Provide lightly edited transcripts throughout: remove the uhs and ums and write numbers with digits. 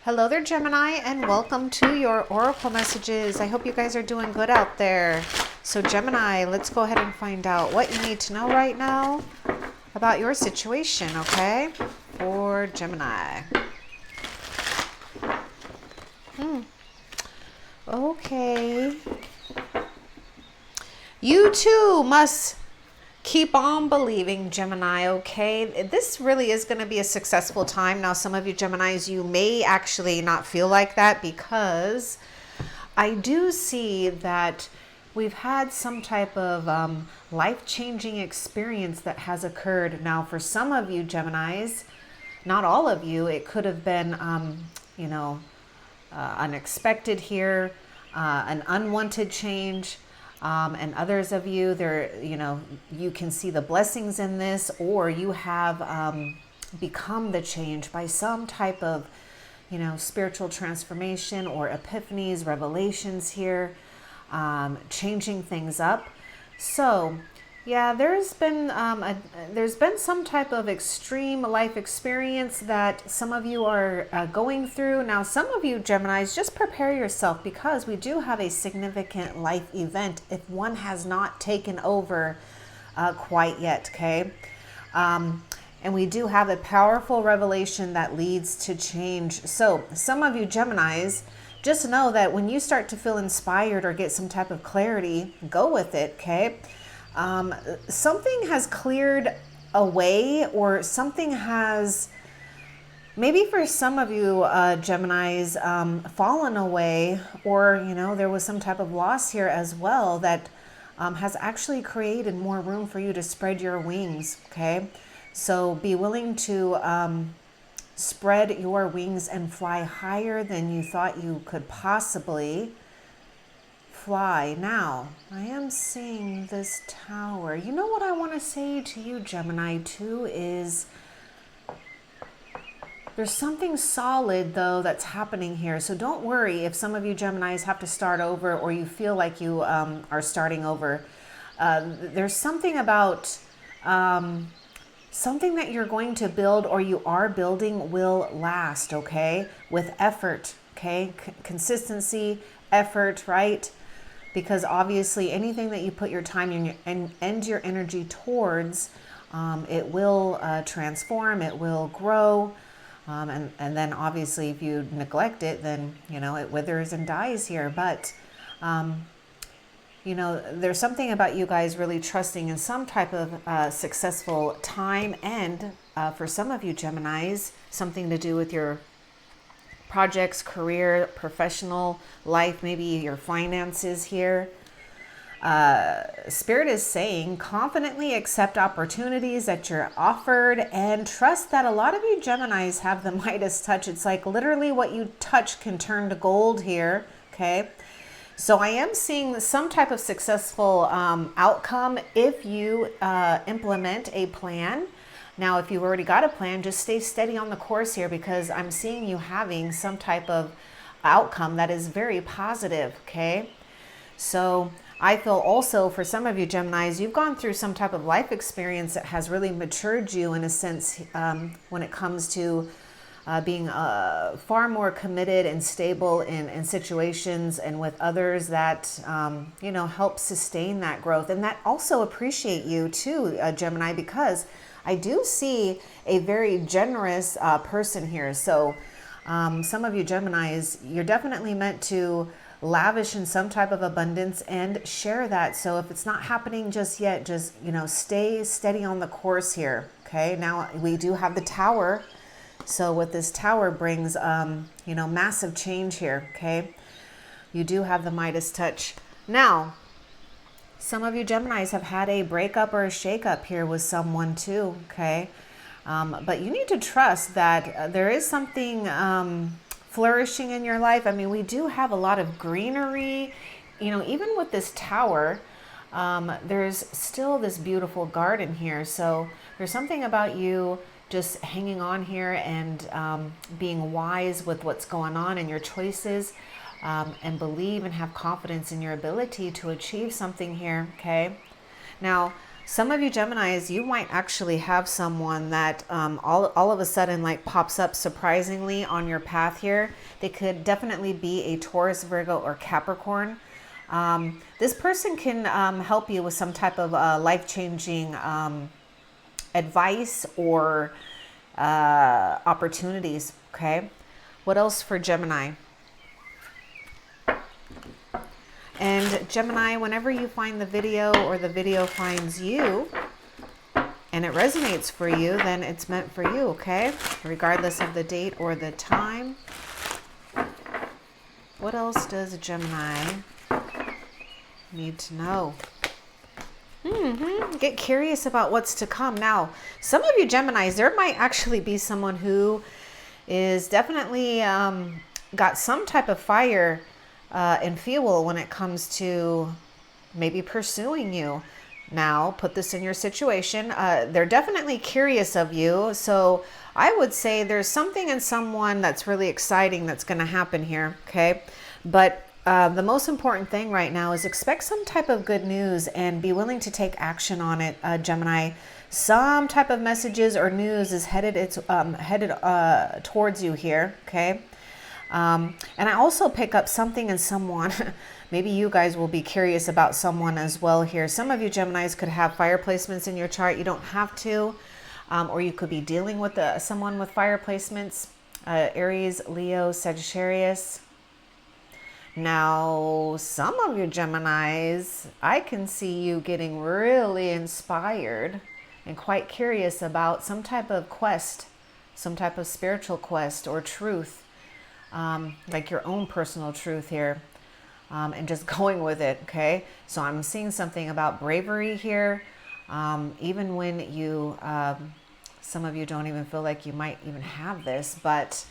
Hello there, Gemini, and welcome to your Oracle messages. I hope you guys are doing good out there. So Gemini, let's go ahead and find out what you need to know right now about your situation, okay? For Gemini. Okay. You too must keep on believing, Gemini, okay? This really is going to be a successful time. Now, some of you Geminis, you may actually not feel like that because I do see that we've had some type of life-changing experience that has occurred. Now, for some of you Geminis, not all of you, it could have been, unexpected here, an unwanted change. And others of you, you can see the blessings in this, or you have become the change by some type of, spiritual transformation or epiphanies, revelations here, changing things up. So, yeah, there's been some type of extreme life experience that some of you are going through. Now, some of you Geminis, just prepare yourself because we do have a significant life event if one has not taken over quite yet, okay? And we do have a powerful revelation that leads to change. So some of you Geminis, just know that when you start to feel inspired or get some type of clarity, go with it, okay? Something has cleared away, or something has, maybe for some of you Geminis, fallen away, or there was some type of loss here as well that has actually created more room for you to spread your wings, okay? So be willing to spread your wings and fly higher than you thought you could possibly fly. Now, I am seeing this tower. You know what I want to say to you, Gemini, too, is there's something solid, though, that's happening here. So don't worry if some of you Geminis have to start over, or you feel like you are starting over. There's something about something that you're going to build, or you are building, will last, okay? With effort, okay? Consistency, effort, right? Because obviously anything that you put your time and your energy towards, it will transform, it will grow. And then obviously if you neglect it, then, it withers and dies here. But, there's something about you guys really trusting in some type of successful time. And for some of you Geminis, something to do with your projects, career, professional life, maybe your finances here. Spirit is saying confidently accept opportunities that you're offered and trust that a lot of you Geminis have the Midas touch. It's like literally what you touch can turn to gold here, okay? So I am seeing some type of successful outcome if you implement a plan. Now, if you've already got a plan, just stay steady on the course here, because I'm seeing you having some type of outcome that is very positive, okay? So I feel also for some of you Geminis, you've gone through some type of life experience that has really matured you in a sense when it comes to being far more committed and stable in situations and with others that, help sustain that growth. And that also appreciate you too, Gemini, because I do see a very generous person here. So some of you Geminis, you're definitely meant to lavish in some type of abundance and share that. So if it's not happening just yet, just, stay steady on the course here. Okay. Now we do have the tower. So what this tower brings, massive change here. Okay. You do have the Midas touch. Now, some of you Geminis have had a breakup or a shakeup here with someone too, okay? But you need to trust that there is something flourishing in your life. I mean, we do have a lot of greenery, even with this tower, there's still this beautiful garden here. So there's something about you just hanging on here and being wise with what's going on in your choices. And believe and have confidence in your ability to achieve something here, okay? Now, Some of you Geminis, you might actually have someone that all of a sudden like pops up surprisingly on your path here. They could definitely be a Taurus, Virgo, or Capricorn. This person can help you with some type of life-changing advice or opportunities, okay? What else for Gemini? And Gemini, whenever you find the video or the video finds you and it resonates for you, then it's meant for you, okay? Regardless of the date or the time. What else does Gemini need to know? Get curious about what's to come. Now, some of you Geminis, there might actually be someone who is definitely got some type of fire and fuel when it comes to maybe pursuing you. Now, put this in your situation. They're definitely curious of you. So I would say there's something in someone that's really exciting that's going to happen here. Okay. But the most important thing right now is expect some type of good news and be willing to take action on it, Gemini. Some type of messages or news is headed towards you here. Okay. And I also pick up something in someone. Maybe you guys will be curious about someone as well here. Some of you Geminis could have fire placements in your chart. You don't have to. Or you could be dealing with someone with fire placements. Aries, Leo, Sagittarius. Now, some of you Geminis, I can see you getting really inspired and quite curious about some type of quest, some type of spiritual quest or truth. Like your own personal truth here, and just going with it. Okay. So I'm seeing something about bravery here. Even when you, some of you don't even feel like you might even have this, but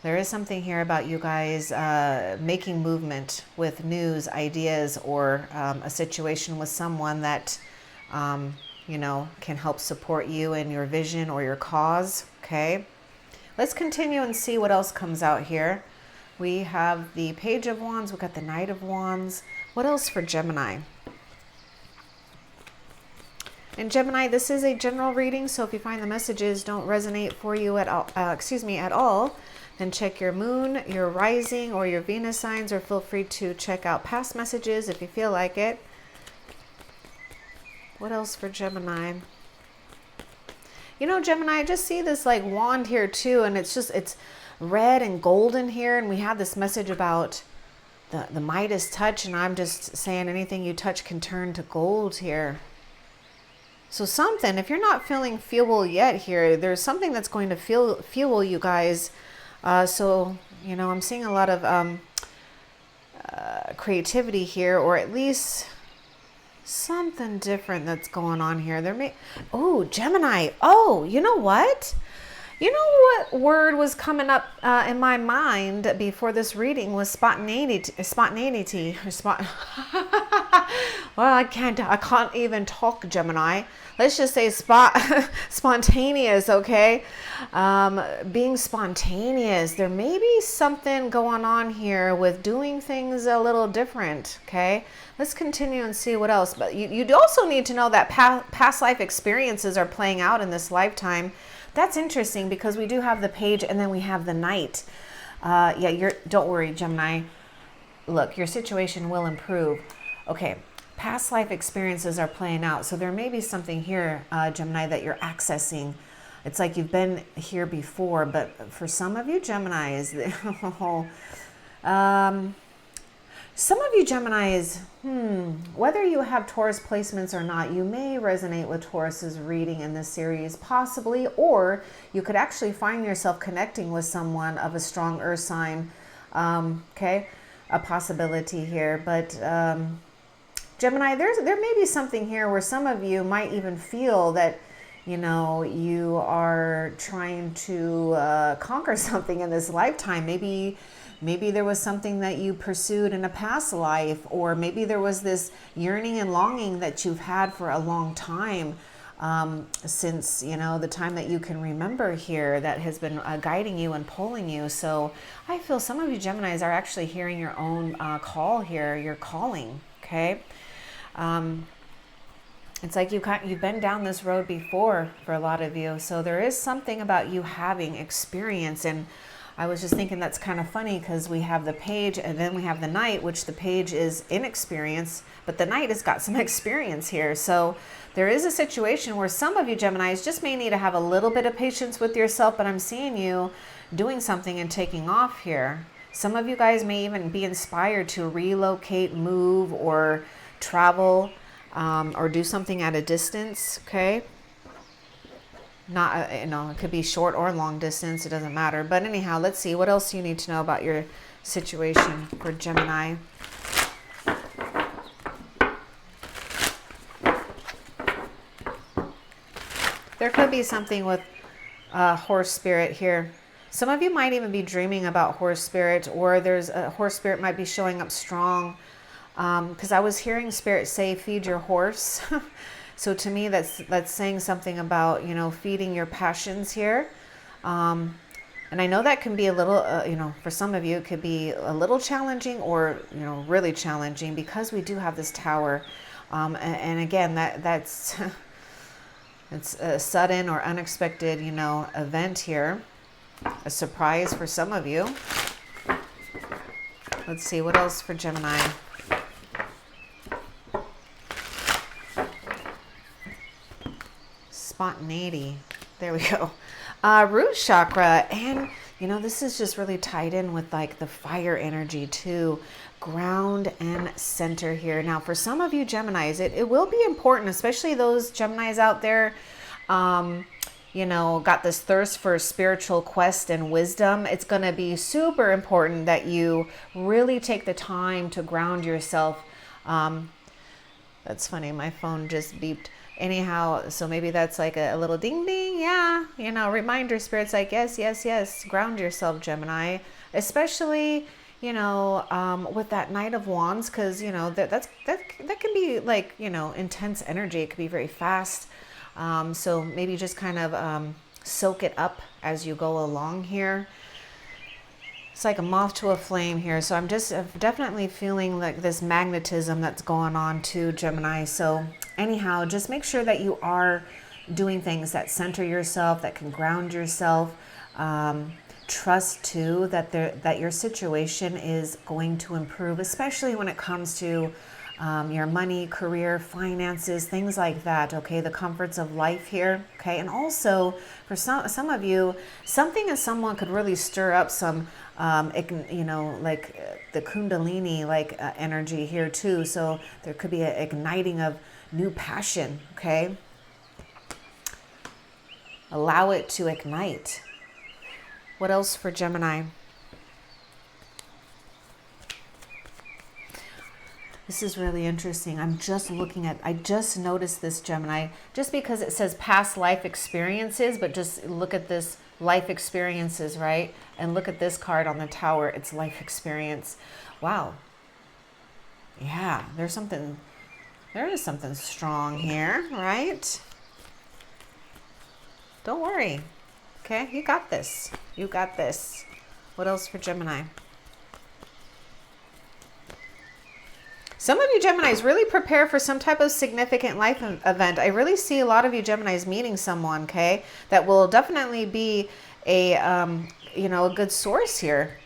there is something here about you guys, making movement with news, ideas, or, a situation with someone that, you know, can help support you in your vision or your cause. Okay. Let's continue and see what else comes out here. We have the Page of Wands. We've got the Knight of Wands. What else for Gemini? And Gemini, this is a general reading, so if you find the messages don't resonate for you at all, at all, then check your moon, your rising, or your Venus signs, or feel free to check out past messages if you feel like it. What else for Gemini? You know, Gemini, I just see this like wand here too, and it's red and golden here, and we have this message about the Midas touch, and I'm just saying anything you touch can turn to gold here. So something, if you're not feeling fuel yet here, there's something that's going to fuel you guys. So, you know, I'm seeing a lot of creativity here, or at least something different that's going on here. Oh, Gemini. Oh, you know what? You know what word was coming up in my mind before this reading was spontaneity. Well, I can't even talk, Gemini. Let's just say spontaneous, okay? Being spontaneous. There may be something going on here with doing things a little different, okay? Let's continue and see what else. But you also need to know that past life experiences are playing out in this lifetime. That's interesting because we do have the Page and then we have the Knight. Don't worry, Gemini. Look, your situation will improve. Okay, past life experiences are playing out. So there may be something here, Gemini, that you're accessing. It's like you've been here before, but for some of you Geminis, some of you Geminis, whether you have Taurus placements or not, you may resonate with Taurus's reading in this series, possibly, or you could actually find yourself connecting with someone of a strong earth sign. Okay, a possibility here, but Gemini, there may be something here where some of you might even feel that, you know, you are trying to conquer something in this lifetime. Maybe there was something that you pursued in a past life, or maybe there was this yearning and longing that you've had for a long time, since, you know, the time that you can remember here, that has been guiding you and pulling you. So I feel some of you Geminis are actually hearing your own call here, your calling, okay? It's like you've been down this road before for a lot of you. So there is something about you having experience. And I was just thinking that's kind of funny because we have the page and then we have the knight, which the page is inexperience, but the knight has got some experience here. So there is a situation where some of you Geminis just may need to have a little bit of patience with yourself, but I'm seeing you doing something and taking off here. Some of you guys may even be inspired to relocate, move, or travel, or do something at a distance, okay? Not, it could be short or long distance. It doesn't matter. But anyhow, let's see. What else you need to know about your situation for Gemini? There could be something with horse spirit here. Some of you might even be dreaming about horse spirit, or there's a horse spirit might be showing up strong. Because I was hearing spirit say, feed your horse. So to me, that's saying something about, feeding your passions here. And I know that can be a little, for some of you, it could be a little challenging or, really challenging because we do have this tower. And again, that's it's a sudden or unexpected, event here. A surprise for some of you. Let's see, what else for Gemini? Spontaneity. There we go. Root chakra. And, this is just really tied in with like the fire energy too. Ground and center here. Now, for some of you Geminis, it will be important, especially those Geminis out there, got this thirst for spiritual quest and wisdom. It's going to be super important that you really take the time to ground yourself. That's funny. My phone just beeped. Anyhow, so maybe that's like a little ding ding. Yeah. Reminder spirits like, yes. Ground yourself, Gemini, especially, with that Knight of Wands. Cause that can be like, intense energy. It could be very fast. So maybe just kind of, soak it up as you go along here. It's like a moth to a flame here. So I'm definitely feeling like this magnetism that's going on too, Gemini. So anyhow, just make sure that you are doing things that center yourself, that can ground yourself. Trust too that your situation is going to improve, especially when it comes to your money, career, finances, things like that. Okay, the comforts of life here. Okay, and also for some of you, something and someone could really stir up some, like the Kundalini energy here too. So there could be an igniting of new passion. Okay, allow it to ignite. What else for Gemini? This is really interesting. I just noticed this, Gemini, just because it says past life experiences, but just look at this life experiences, right? And look at this card on the tower. It's life experience. Wow. Yeah, there is something strong here, right? Don't worry. Okay, you got this. You got this. What else for Gemini? Some of you Geminis really prepare for some type of significant life event. I really see a lot of you Geminis meeting someone, okay, that will definitely be a good source here.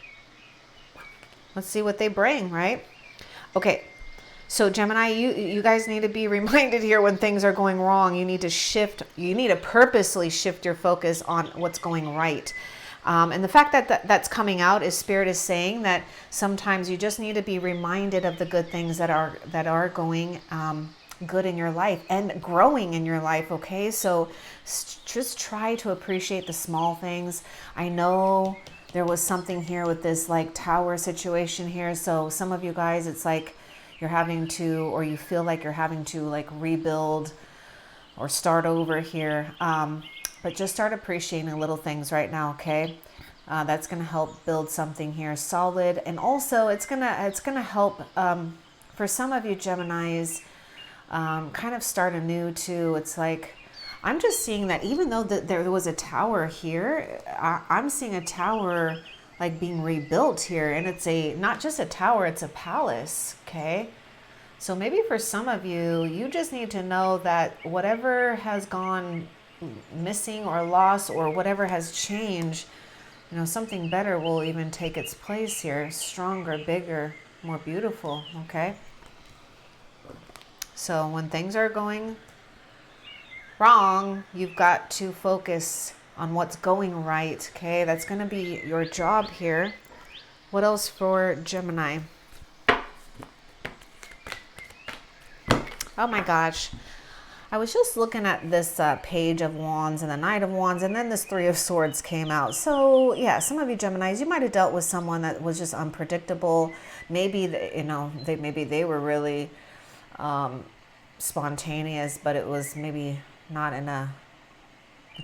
Let's see what they bring, right? Okay, so Gemini, you guys need to be reminded here when things are going wrong. You need to purposely shift your focus on what's going right. And the fact that that's coming out is Spirit is saying that sometimes you just need to be reminded of the good things that are going good in your life and growing in your life. Okay, so just try to appreciate the small things. I know there was something here with this like tower situation here. So some of you guys, it's like you're having to, or you feel like you're having to like rebuild or start over here. But just start appreciating the little things right now, okay? That's going to help build something here solid, and also it's gonna help for some of you Geminis kind of start anew too. It's like I'm just seeing that even though there was a tower here, I'm seeing a tower like being rebuilt here, and it's not just a tower, it's a palace, okay? So maybe for some of you, you just need to know that whatever has gone missing or lost or whatever has changed, you know, something better will even take its place here. Stronger, bigger, more beautiful, okay? So when things are going wrong, you've got to focus on what's going right, okay? That's going to be your job here. What else for Gemini? Oh my gosh. I was just looking at this Page of Wands and the Knight of Wands, and then this Three of Swords came out. So yeah, some of you Geminis, you might have dealt with someone that was just unpredictable. Maybe, maybe they were really spontaneous, but it was maybe not in a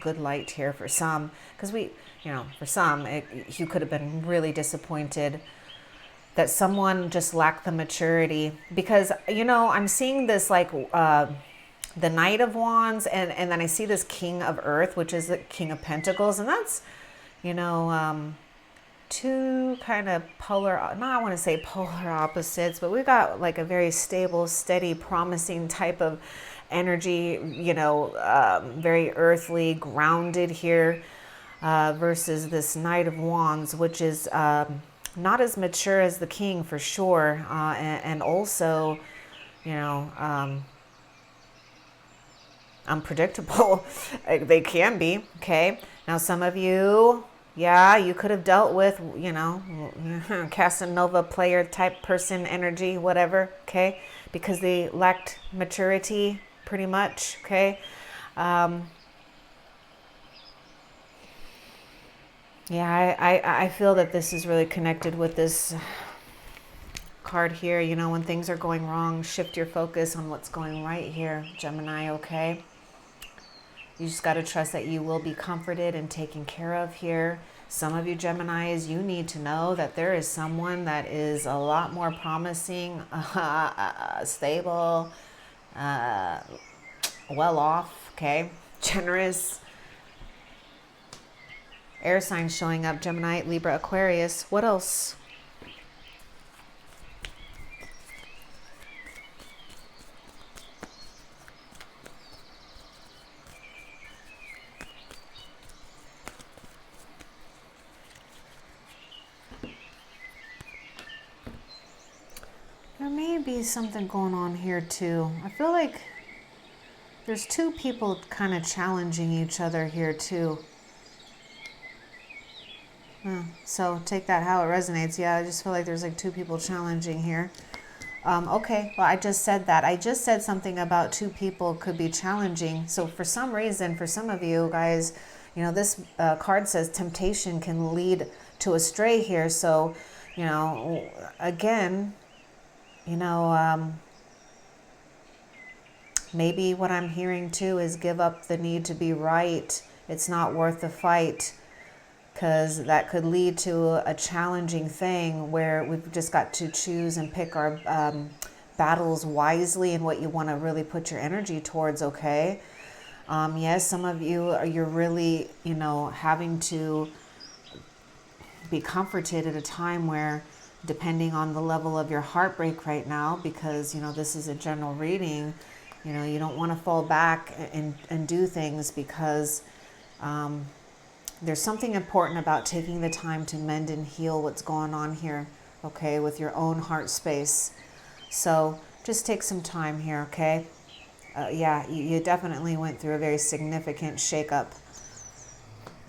good light here for some. Because for some, you could have been really disappointed that someone just lacked the maturity. Because, I'm seeing this like the Knight of Wands, and then I see this King of Earth, which is the King of Pentacles, and that's, two kind of I want to say polar opposites, but we've got like a very stable, steady, promising type of energy, very earthly, grounded here, versus this Knight of Wands, which is not as mature as the King for sure, and also, unpredictable. They can be, okay? Now, some of you, you could have dealt with, Casanova player type person energy, whatever, okay? Because they lacked maturity, pretty much, okay? I feel that this is really connected with this card here. When things are going wrong, shift your focus on what's going right here, Gemini, okay? You just got to trust that you will be comforted and taken care of here. Some of you Geminis, you need to know that there is someone that is a lot more promising, stable, well off, okay? Generous. Air signs showing up, Gemini, Libra, Aquarius. What else? There may be something going on here too. I feel like there's two people kind of challenging each other here too. So take that how it resonates. Yeah, I just feel like there's like two people challenging here. Okay, well, I just said that. I just said something about two people could be challenging. So for some reason, for some of you guys, this card says temptation can lead to astray here. So, again, maybe what I'm hearing too is give up the need to be right. It's not worth the fight, because that could lead to a challenging thing where we've just got to choose and pick our battles wisely and what you want to really put your energy towards, okay? Yes, some of you, you're really, having to be comforted at a time where, depending on the level of your heartbreak right now, because, this is a general reading, you don't want to fall back and do things because there's something important about taking the time to mend and heal what's going on here, okay, with your own heart space. So just take some time here, okay? You definitely went through a very significant shakeup.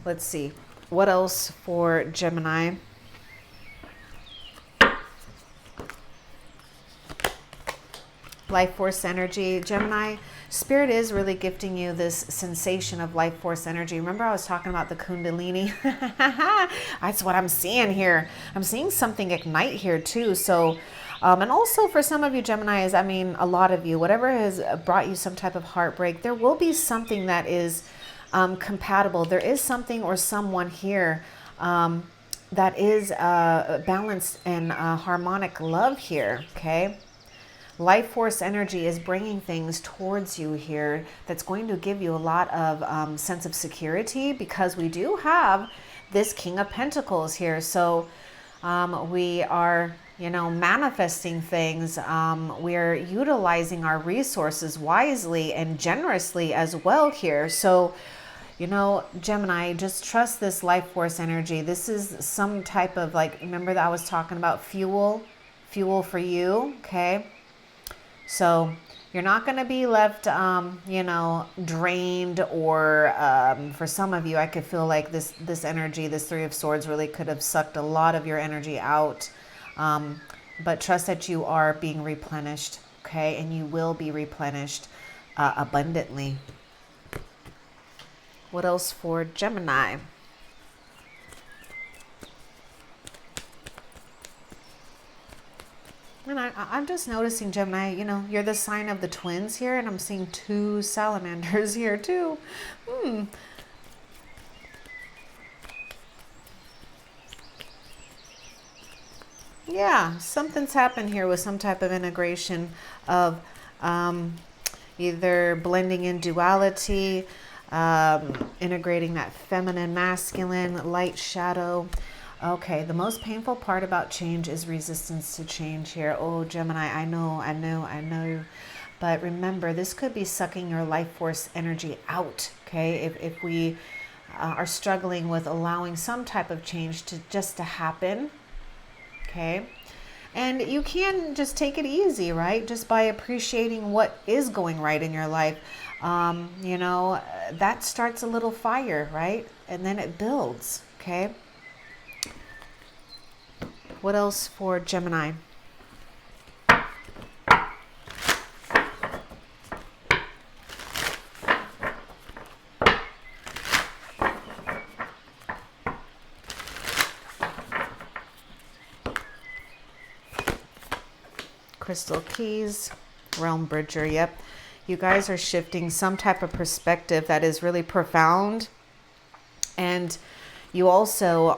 Let's see. What else for Gemini? Life force energy. Gemini, Spirit is really gifting you this sensation of life force energy. Remember I was talking about the Kundalini? That's what I'm seeing here. I'm seeing something ignite here too. So, and also for some of you Geminis, I mean, a lot of you, whatever has brought you some type of heartbreak, there will be something that is compatible. There is something or someone here that is balanced and harmonic love here, okay? Life force energy is bringing things towards you here that's going to give you a lot of sense of security, because we do have this King of Pentacles here. So we are, manifesting things. We're utilizing our resources wisely and generously as well here. So, Gemini, just trust this life force energy. This is some type of, like, remember that I was talking about fuel for you. Okay. So you're not going to be left, drained, or for some of you, I could feel like this energy, this Three of Swords really could have sucked a lot of your energy out. But trust that you are being replenished, okay? And you will be replenished abundantly. What else for Gemini? And I'm just noticing, Gemini, you're the sign of the twins here, and I'm seeing 2 salamanders here too. Yeah, something's happened here with some type of integration of either blending in duality, integrating that feminine, masculine, light, shadow. Okay, the most painful part about change is resistance to change here. Oh, Gemini, I know. But remember, this could be sucking your life force energy out, okay? If we are struggling with allowing some type of change to happen, okay? And you can just take it easy, right? Just by appreciating what is going right in your life. That starts a little fire, right? And then it builds, okay? What else for Gemini? Crystal keys, realm bridger. Yep. You guys are shifting some type of perspective that is really profound. And you also,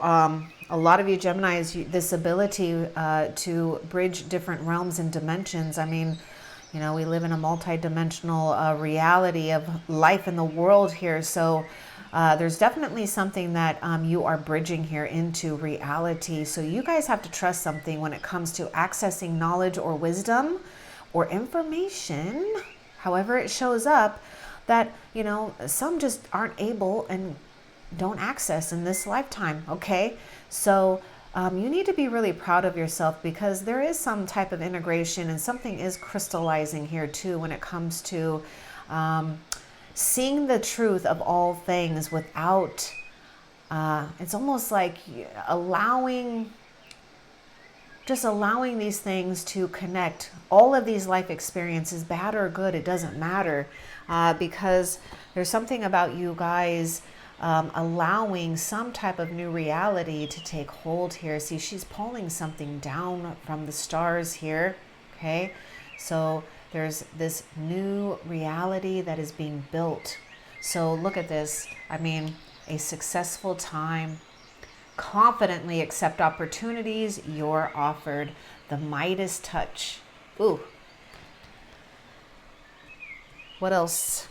a lot of you Geminis, this ability to bridge different realms and dimensions. I mean, we live in a multi-dimensional reality of life in the world here. So there's definitely something that you are bridging here into reality. So you guys have to trust something when it comes to accessing knowledge or wisdom or information, however it shows up, that, some just aren't able and don't access in this lifetime. Okay. So you need to be really proud of yourself, because there is some type of integration and something is crystallizing here too when it comes to seeing the truth of all things without, it's almost like allowing these things to connect. All of these life experiences, bad or good, it doesn't matter, because there's something about you guys allowing some type of new reality to take hold here. See, she's pulling something down from the stars here. Okay. So there's this new reality that is being built. So look at this. I mean, a successful time. Confidently accept opportunities you're offered. The Midas touch. Ooh. What else?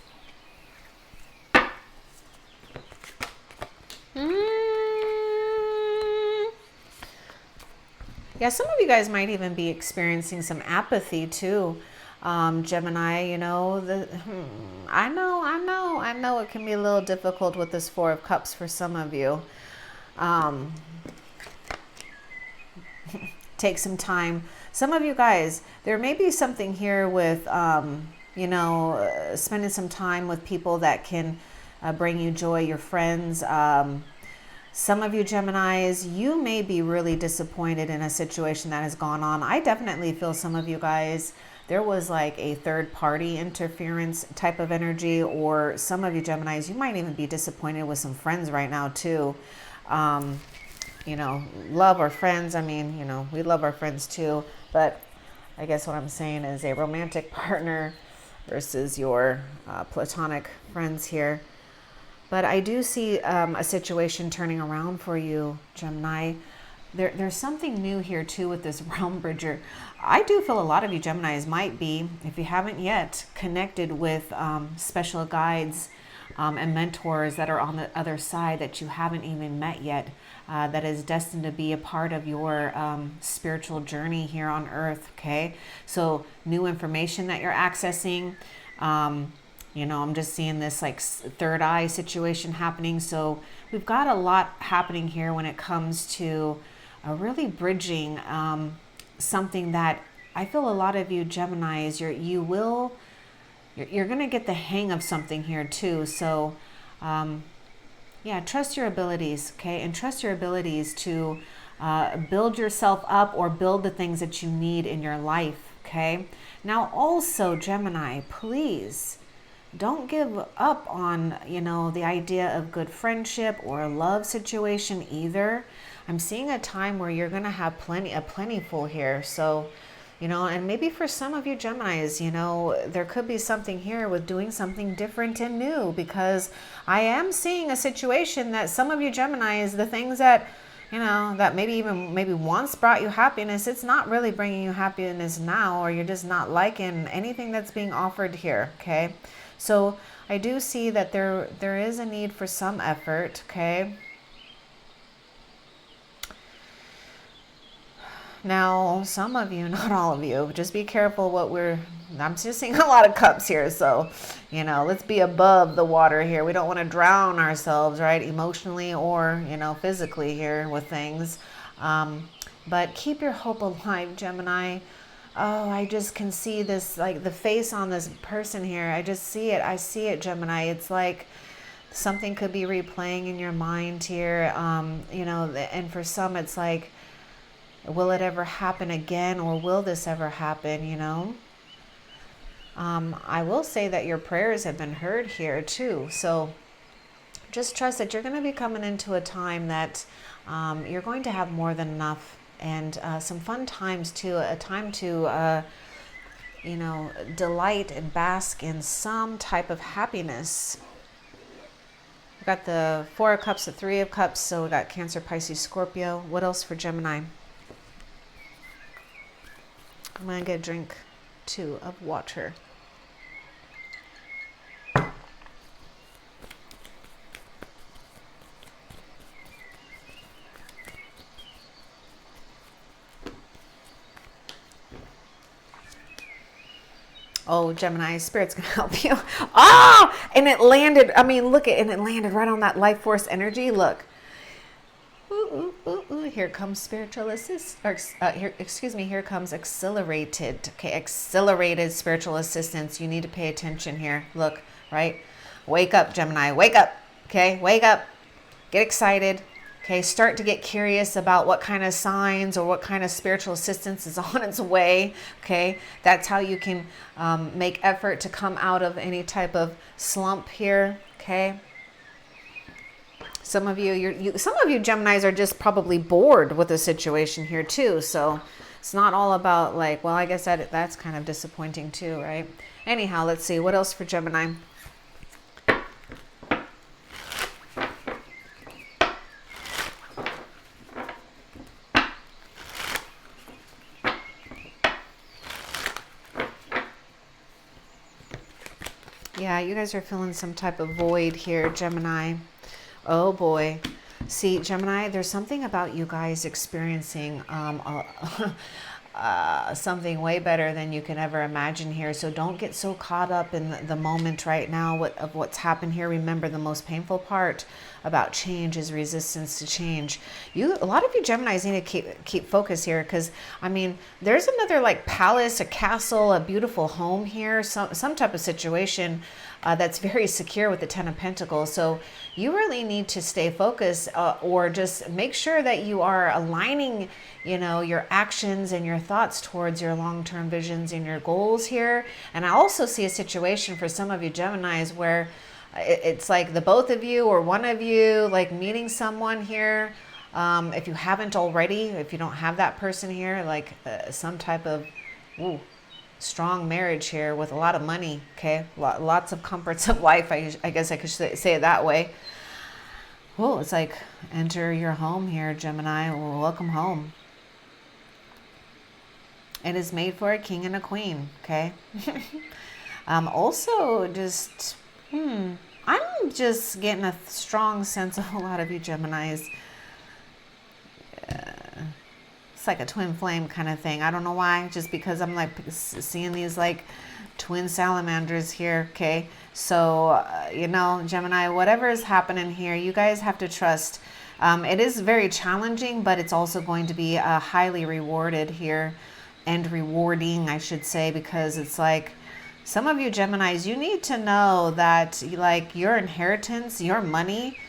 Yeah, some of you guys might even be experiencing some apathy too. Gemini, I know it can be a little difficult with this Four of Cups for some of you. Take some time. Some of you guys, there may be something here with, spending some time with people that can bring you joy, your friends. Some of you Geminis, you may be really disappointed in a situation that has gone on. I definitely feel some of you guys, there was like a third party interference type of energy, or some of you Geminis, you might even be disappointed with some friends right now too. Love our friends. I mean, we love our friends too, but I guess what I'm saying is a romantic partner versus your platonic friends here. But I do see a situation turning around for you, Gemini. There's something new here too with this realm bridger. I do feel a lot of you Geminis might be, if you haven't yet, connected with special guides and mentors that are on the other side that you haven't even met yet. that is destined to be a part of your spiritual journey here on earth. Okay, so new information that you're accessing. You know, I'm just seeing this like third eye situation happening. So we've got a lot happening here when it comes to really bridging something that I feel a lot of you Geminis, you're going to get the hang of something here too. So yeah, trust your abilities, okay? And trust your abilities to build yourself up or build the things that you need in your life, okay? Now also, Gemini, please don't give up on, you know, the idea of good friendship or a love situation either. I'm seeing a time where you're going to have plentiful here. So, you know, and maybe for some of you Geminis, you know, there could be something here with doing something different and new, because I am seeing a situation that some of you Geminis, the things that, you know, that maybe once brought you happiness, it's not really bringing you happiness now, or you're just not liking anything that's being offered here, okay? So I do see that there is a need for some effort, okay? Now, some of you, not all of you, just be careful what I'm just seeing a lot of cups here. So, you know, let's be above the water here. We don't want to drown ourselves, right? Emotionally or, you know, physically here with things. But keep your hope alive, Gemini. Oh, I just can see this, like the face on this person here. I just see it. I see it, Gemini. It's like something could be replaying in your mind here. You know, and for some, it's like, will it ever happen again, or will this ever happen, you know? I will say that your prayers have been heard here too. So just trust that you're going to be coming into a time that you're going to have more than enough, and some fun times too, a time to, you know, delight and bask in some type of happiness. We got the Four of Cups, the Three of Cups, so we got Cancer, Pisces, Scorpio. What else for Gemini? I'm going to get a drink too of water. Oh, Gemini, Spirit's going to help you. Ah! And it landed, I mean, look at, and it landed right on that life force energy. Look. Ooh, ooh, ooh, ooh. Here comes spiritual assist, or here comes accelerated. Okay, accelerated spiritual assistance. You need to pay attention here. Look, right? Wake up, Gemini. Wake up. Okay, wake up. Get excited. Okay, start to get curious about what kind of signs or what kind of spiritual assistance is on its way. Okay, that's how you can make effort to come out of any type of slump here. Okay. Some of some of you Geminis are just probably bored with the situation here too. So it's not all about like, well, I guess that's kind of disappointing too, right? Anyhow, let's see what else for Gemini. Yeah, you guys are feeling some type of void here, Gemini. Oh boy. See, Gemini, there's something about you guys experiencing something way better than you can ever imagine here. So don't get so caught up in the moment right now of what's happened here. Remember, the most painful part about change is resistance to change. A lot of you Geminis need to keep focus here, because I mean, there's another like palace, a castle, a beautiful home here, some type of situation that's very secure with the Ten of Pentacles. So you really need to stay focused, or just make sure that you are aligning, you know, your actions and your thoughts towards your long-term visions and your goals here. And I also see a situation for some of you Geminis where it's like the both of you or one of you like meeting someone here. If you haven't already, if you don't have that person here, like some type of strong marriage here with a lot of money, okay? Lots of comforts of life, I guess I could say it that way. Oh, it's like enter your home here, Gemini. Well, welcome home. It is made for a king and a queen, okay? Also, just, I'm just getting a strong sense of a lot of you Geminis. It's like a twin flame kind of thing. I don't know why, just because I'm like seeing these like twin salamanders here. Okay. So, you know, Gemini, whatever is happening here, you guys have to trust. It is very challenging, but it's also going to be highly rewarded here, and rewarding, I should say, because it's like some of you Geminis, you need to know that like your inheritance, your money,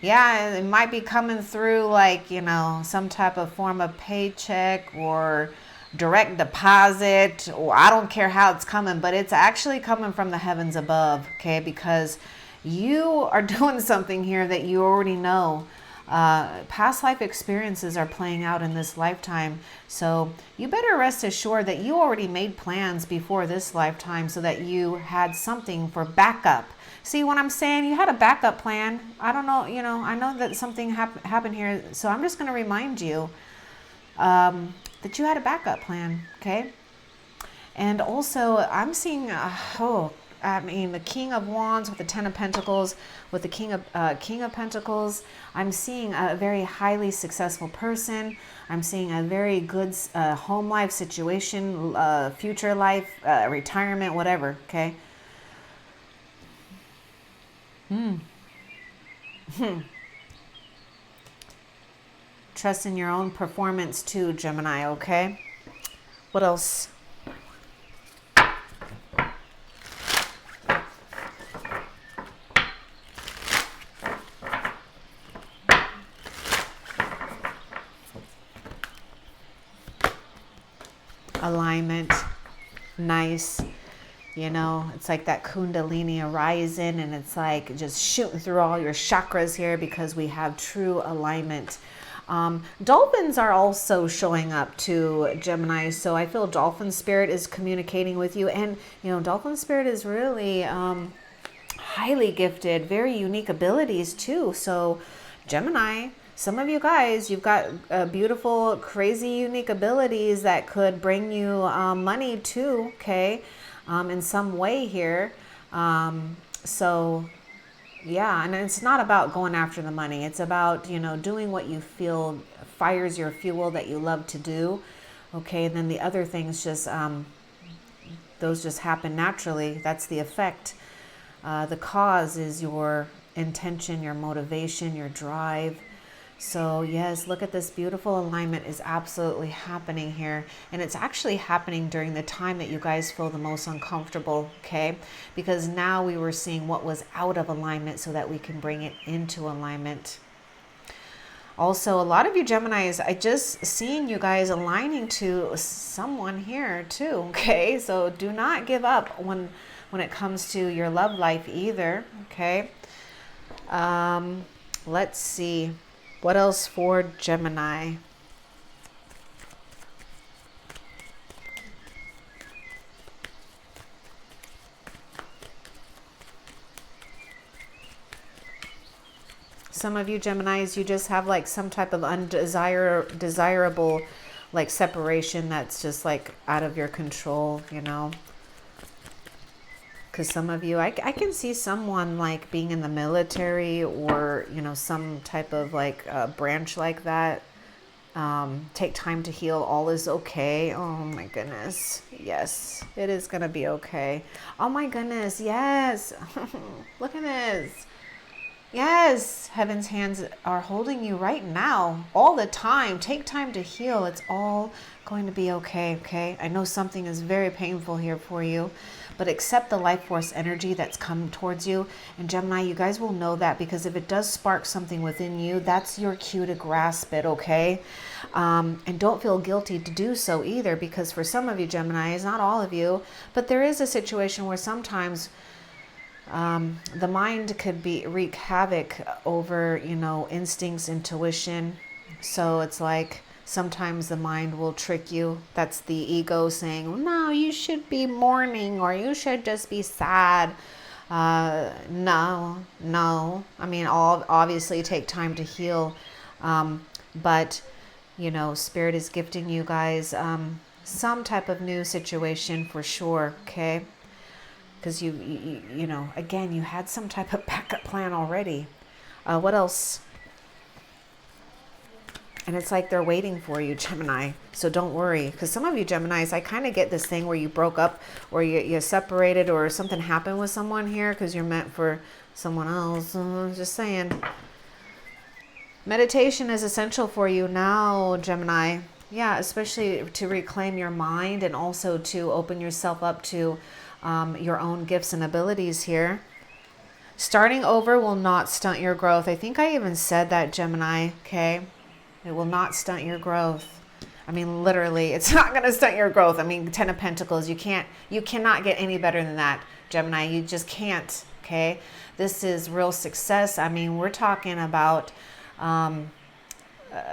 yeah, it might be coming through like, you know, some type of form of paycheck or direct deposit, or I don't care how it's coming, but it's actually coming from the heavens above, okay? Because you are doing something here that you already know. Past life experiences are playing out in this lifetime. So you better rest assured that you already made plans before this lifetime so that you had something for backup. See what I'm saying? You had a backup plan. I don't know, you know, I know that something happened here. So I'm just going to remind you that you had a backup plan, okay? And also I'm seeing, the King of Wands with the Ten of Pentacles, with the King of Pentacles. I'm seeing a very highly successful person. I'm seeing a very good home life situation, future life, retirement, whatever, okay? Trust in your own performance too, Gemini, okay? What else? Alignment. Nice. You know, it's like that Kundalini arising, and it's like just shooting through all your chakras here because we have true alignment. Dolphins are also showing up to Gemini, so I feel dolphin spirit is communicating with you. And, you know, dolphin spirit is really highly gifted, very unique abilities too. So Gemini, some of you guys, you've got beautiful, crazy, unique abilities that could bring you money too, okay? In some way here. So yeah, and it's not about going after the money. It's about, you know, doing what you feel fires your fuel that you love to do. Okay, and then the other things just, those just happen naturally. That's the effect. The cause is your intention, your motivation, your drive. So yes, look at this beautiful alignment is absolutely happening here. And it's actually happening during the time that you guys feel the most uncomfortable, okay? Because now we were seeing what was out of alignment so that we can bring it into alignment. Also, a lot of you Geminis, I just seeing you guys aligning to someone here too, okay? So do not give up when it comes to your love life either, okay? Let's see. What else for Gemini? Some of you Geminis, you just have like some type of desirable like separation that's just like out of your control, you know? Because some of you, I can see someone like being in the military or, you know, some type of like branch like that. Take time to heal. All is okay. Oh my goodness. Yes, it is going to be okay. Oh my goodness. Yes. Look at this. Yes, heaven's hands are holding you right now, all the time. Take time to heal. It's all going to be okay, okay? I know something is very painful here for you, but accept the life force energy that's come towards you. And Gemini, you guys will know that, because if it does spark something within you, that's your cue to grasp it, okay? And don't feel guilty to do so either, because for some of you Geminis, not all of you, but there is a situation where sometimes the mind could wreak havoc over, you know, instincts, intuition. So it's like sometimes the mind will trick you. That's the ego saying, no, you should be mourning, or you should just be sad. No. I mean, obviously take time to heal. But, you know, Spirit is gifting you guys some type of new situation for sure, okay? Because you know, again, you had some type of backup plan already. What else? And it's like they're waiting for you, Gemini. So don't worry. Because some of you Geminis, I kind of get this thing where you broke up or you separated or something happened with someone here because you're meant for someone else. Just saying. Meditation is essential for you now, Gemini. Yeah, especially to reclaim your mind and also to open yourself up to your own gifts and abilities here. Starting over will not stunt your growth. I think I even said that, Gemini, okay? It will not stunt your growth. I mean, literally, it's not going to stunt your growth. I mean, 10 of Pentacles, you cannot get any better than that, Gemini. You just can't, okay? This is real success. I mean, we're talking about,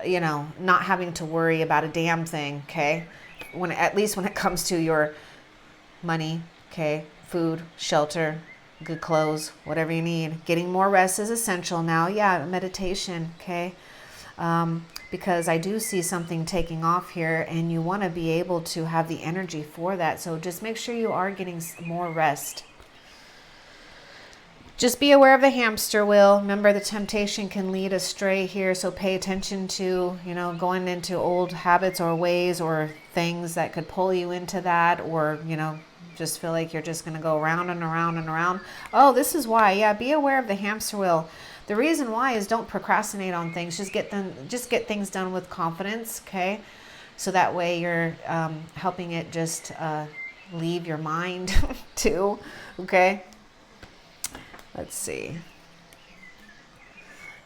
you know, not having to worry about a damn thing, okay? At least when it comes to your money, okay? Food, shelter, good clothes, whatever you need. Getting more rest is essential now. Yeah, meditation, okay? Because I do see something taking off here and you want to be able to have the energy for that. So just make sure you are getting more rest. Just be aware of the hamster wheel. Remember, the temptation can lead astray here. So pay attention to, you know, going into old habits or ways or things that could pull you into that, or, you know, just feel like you're just going to go around and around and around. Oh, this is why. Yeah, be aware of the hamster wheel. The reason why is don't procrastinate on things. Just get things done with confidence, okay? So that way you're helping it just leave your mind too, okay? Let's see.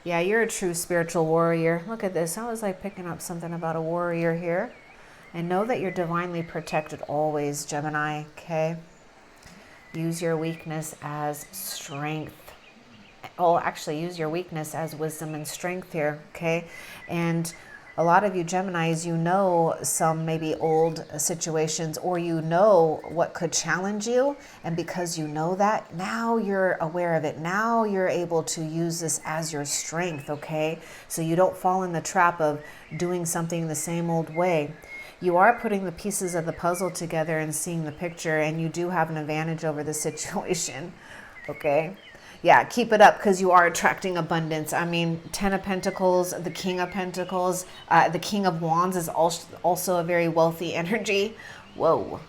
Yeah, you're a true spiritual warrior. Look at this. I was like picking up something about a warrior here. And know that you're divinely protected always, Gemini, okay? Use your weakness as strength. Oh, actually, use your weakness as wisdom and strength here, okay? And a lot of you Geminis, you know some maybe old situations, or you know what could challenge you. And because you know that, now you're aware of it. Now you're able to use this as your strength, okay? So you don't fall in the trap of doing something the same old way. You are putting the pieces of the puzzle together and seeing the picture, and you do have an advantage over the situation, okay? Yeah, keep it up because you are attracting abundance. I mean, 10 of Pentacles, the King of Pentacles, the King of Wands is also a very wealthy energy. Whoa.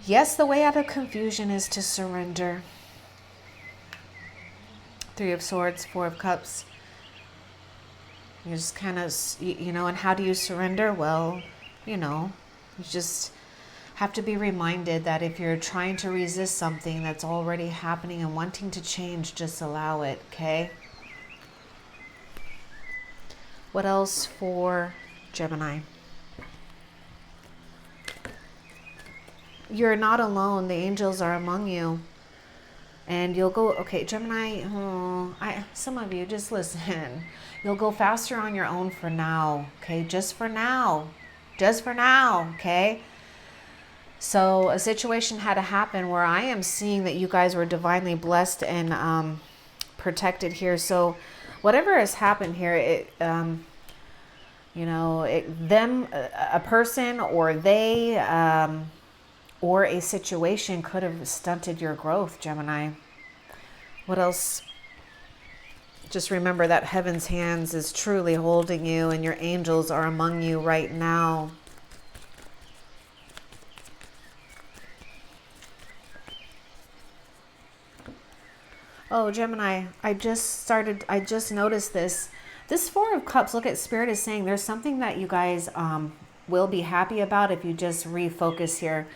Yes, the way out of confusion is to surrender. 3 of Swords, 4 of Cups. You just kind of, you know, and how do you surrender? Well, you know, you just have to be reminded that if you're trying to resist something that's already happening and wanting to change, just allow it, okay? What else for Gemini? You're not alone. The angels are among you. And you'll go, okay, Gemini, some of you, just listen. You'll go faster on your own for now, okay? Just for now. Just for now, okay? So a situation had to happen where I am seeing that you guys were divinely blessed and protected here. So whatever has happened here, you know, a person or they, or a situation could have stunted your growth, Gemini. What else? Just remember that heaven's hands is truly holding you and your angels are among you right now. Oh, Gemini, I just noticed this. This 4 of Cups, look at Spirit is saying there's something that you guys will be happy about if you just refocus here.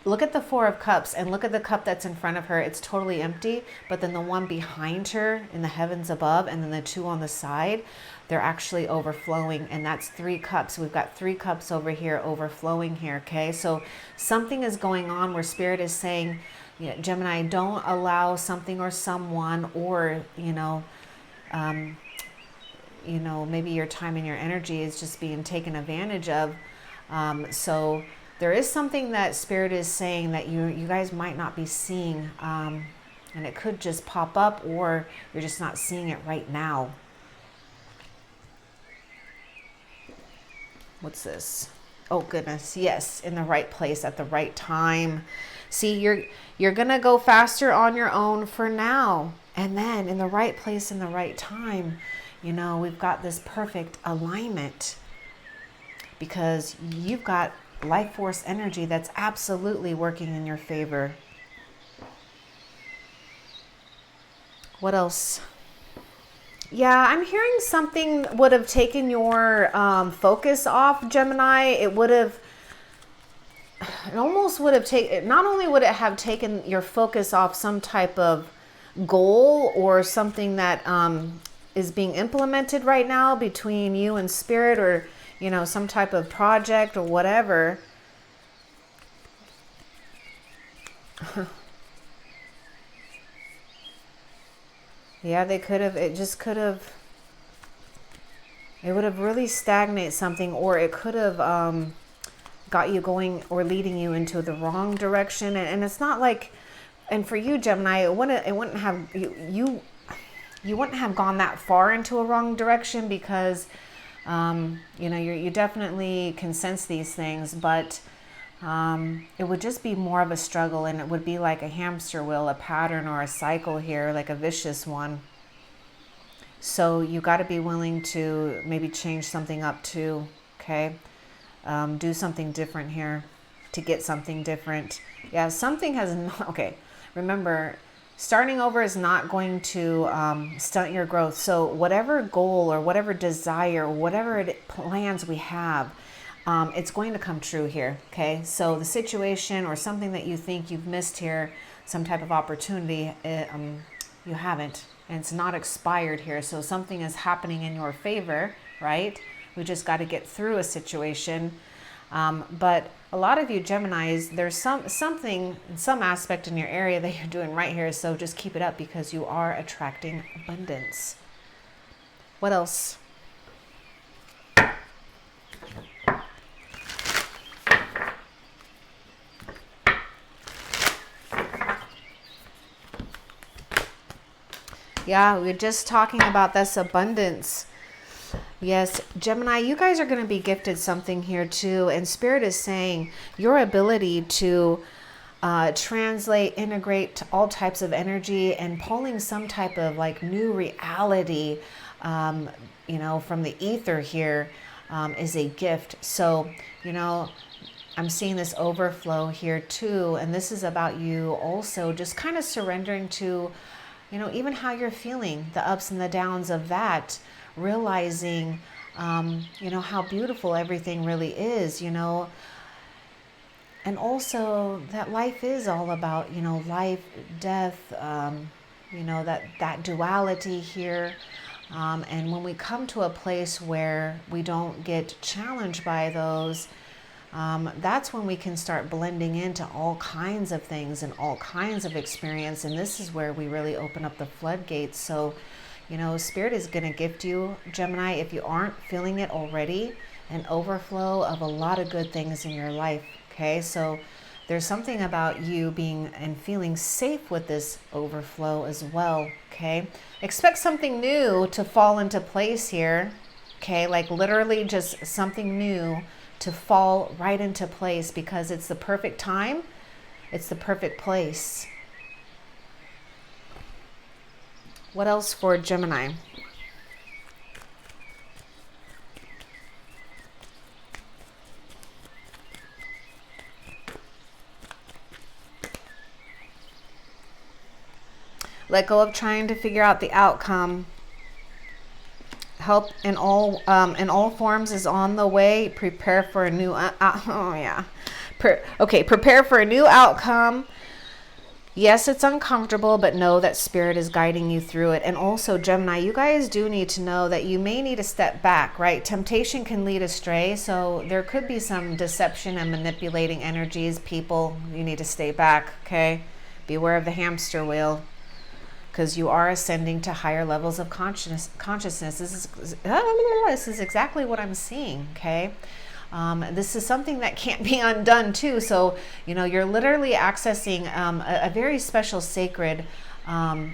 Look at the 4 of Cups and look at the cup that's in front of her. It's totally empty, but then the one behind her in the heavens above and then the 2 on the side, they're actually overflowing, and that's 3 cups. We've got 3 cups over here overflowing here, okay? So something is going on where Spirit is saying, yeah, Gemini, don't allow something or someone or, maybe your time and your energy is just being taken advantage of. So there is something that Spirit is saying that you guys might not be seeing, and it could just pop up or you're just not seeing it right now. What's this? Oh goodness, yes, in the right place at the right time. See, you're gonna go faster on your own for now, and then in the right place in the right time, you know, we've got this perfect alignment because you've got life force energy that's absolutely working in your favor. What else? Yeah, I'm hearing something would have taken your focus off, Gemini. It almost would have taken, not only would it have taken your focus off some type of goal or something that is being implemented right now between you and spirit, or, you know, some type of project or whatever. Yeah, they could have, it would have really stagnated something, or it could have got you going or leading you into the wrong direction. And it's not like, and for you, Gemini, it wouldn't have, you wouldn't have gone that far into a wrong direction, because, you know, you definitely can sense these things, but it would just be more of a struggle, and it would be like a hamster wheel, a pattern or a cycle here, like a vicious one. So you got to be willing to maybe change something up too, okay? Do something different here to get something different. Yeah, something has not, okay, remember, starting over is not going to stunt your growth. So whatever goal or whatever desire, whatever plans we have, it's going to come true here, okay? So the situation or something that you think you've missed here, some type of opportunity, you haven't, and it's not expired here. So something is happening in your favor, right? We just got to get through a situation. But a lot of you Geminis, there's something, some aspect in your area that you're doing right here. So just keep it up, because you are attracting abundance. What else? Yeah, we're just talking about this abundance. Yes, Gemini, you guys are going to be gifted something here too. And Spirit is saying your ability to translate, integrate all types of energy, and pulling some type of like new reality, you know, from the ether here, is a gift. So, you know, I'm seeing this overflow here too. And this is about you also just kind of surrendering to, you know, even how you're feeling, the ups and the downs of that, realizing, you know, how beautiful everything really is, you know, and also that life is all about, you know, life, death, you know, that duality here. And when we come to a place where we don't get challenged by those, that's when we can start blending into all kinds of things and all kinds of experience. And this is where we really open up the floodgates. So, you know, Spirit is going to gift you, Gemini, if you aren't feeling it already, an overflow of a lot of good things in your life. Okay, so there's something about you being and feeling safe with this overflow as well. Okay, expect something new to fall into place here. Okay, like literally just something new to fall right into place, because it's the perfect time, it's the perfect place. What else for Gemini? Let go of trying to figure out the outcome. Help in all forms is on the way. Prepare for a new prepare for a new outcome. Yes, it's uncomfortable, but know that Spirit is guiding you through it. And also, Gemini, you guys do need to know that you may need to step back, right? Temptation can lead astray, so there could be some deception and manipulating energies. People, you need to stay back, okay? Beware of the hamster wheel, because you are ascending to higher levels of consciousness. This is exactly what I'm seeing, okay? This is something that can't be undone too. So, you know, you're literally accessing a very special sacred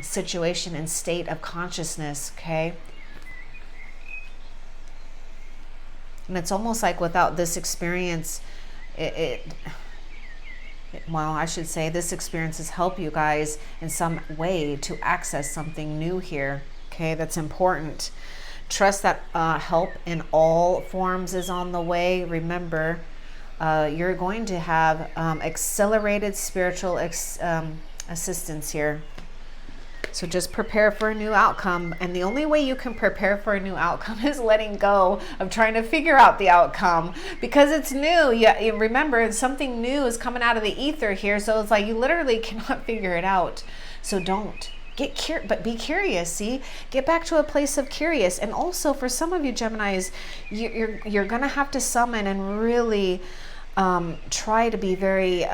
situation and state of consciousness, okay? And it's almost like without this experience, well, I should say this experience has helped you guys in some way to access something new here, okay? That's important. Trust that help in all forms is on the way. Remember, you're going to have accelerated spiritual assistance here. So just prepare for a new outcome. And the only way you can prepare for a new outcome is letting go of trying to figure out the outcome, because it's new. You remember, something new is coming out of the ether here. So it's like you literally cannot figure it out. So don't. But be curious. See, get back to a place of curious. And also for some of you Geminis, you're going to have to summon and really try to be very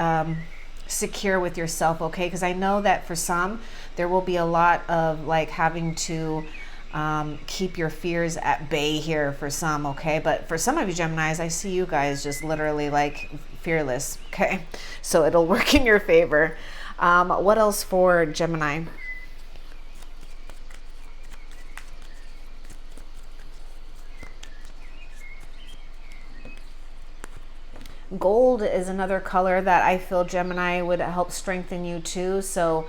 secure with yourself, okay? Because I know that for some, there will be a lot of like having to keep your fears at bay here for some, okay? But for some of you Geminis, I see you guys just literally like fearless, okay? So it'll work in your favor. What else for Gemini? Gold is another color that I feel Gemini would help strengthen you too. So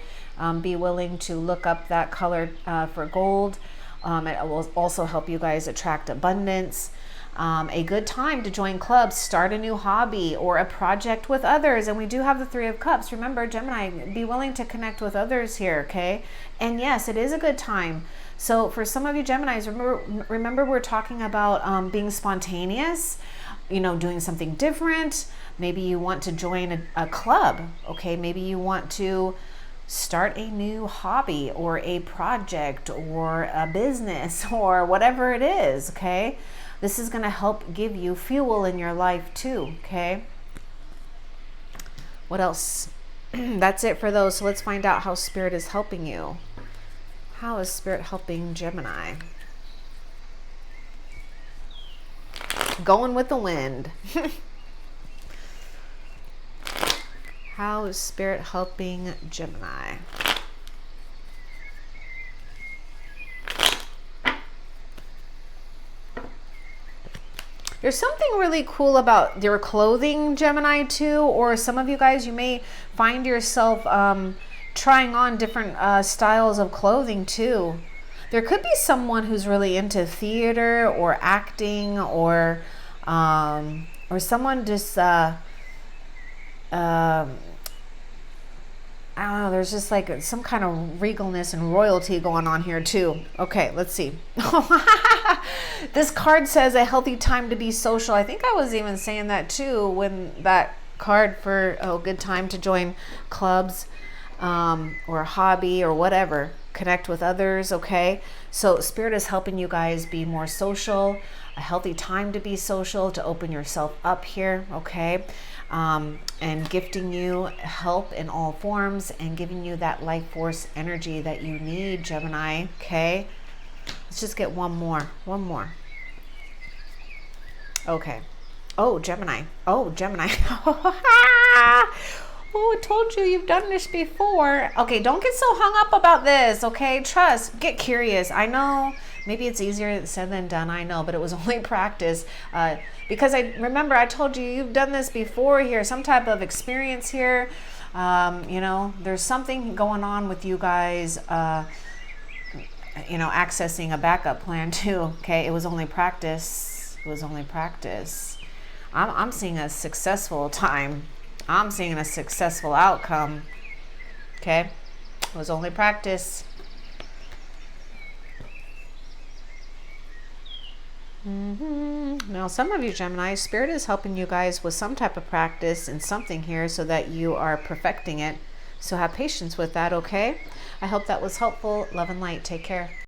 be willing to look up that color for gold. It will also help you guys attract abundance. A good time to join clubs, start a new hobby or a project with others. And we do have the Three of Cups. Remember, Gemini, be willing to connect with others here, okay? And yes, it is a good time. So for some of you Geminis, remember we're talking about being spontaneous, you know, doing something different. Maybe you want to join a club, okay? Maybe you want to start a new hobby or a project or a business or whatever it is, okay? This is going to help give you fuel in your life too, okay? What else? That's it for those. So let's find out how Spirit is helping you. How is Spirit helping Gemini? Going with the wind. How is Spirit helping Gemini? There's something really cool about your clothing, Gemini, too. Or some of you guys, you may find yourself trying on different styles of clothing, too. There could be someone who's really into theater or acting, or someone just I don't know, there's just like some kind of regalness and royalty going on here too. Okay, let's see. This card says a healthy time to be social. I think I was even saying that too when that card for good time to join clubs or a hobby or whatever. Connect with others, okay? So Spirit is helping you guys be more social, a healthy time to be social, to open yourself up here, okay? And gifting you help in all forms and giving you that life force energy that you need, Gemini, okay? Let's just get one more. Okay. Oh, Gemini. Oh, I told you you've done this before. Okay, don't get so hung up about this, okay? Trust, get curious. I know maybe it's easier said than done, I know, but it was only practice. Because I remember I told you you've done this before here, some type of experience here. You know, there's something going on with you guys, you know, accessing a backup plan too, okay? It was only practice. I'm seeing a successful time. I'm seeing a successful outcome, okay? It was only practice. Now, some of you Gemini, Spirit is helping you guys with some type of practice and something here so that you are perfecting it. So have patience with that, okay? I hope that was helpful. Love and light. Take care.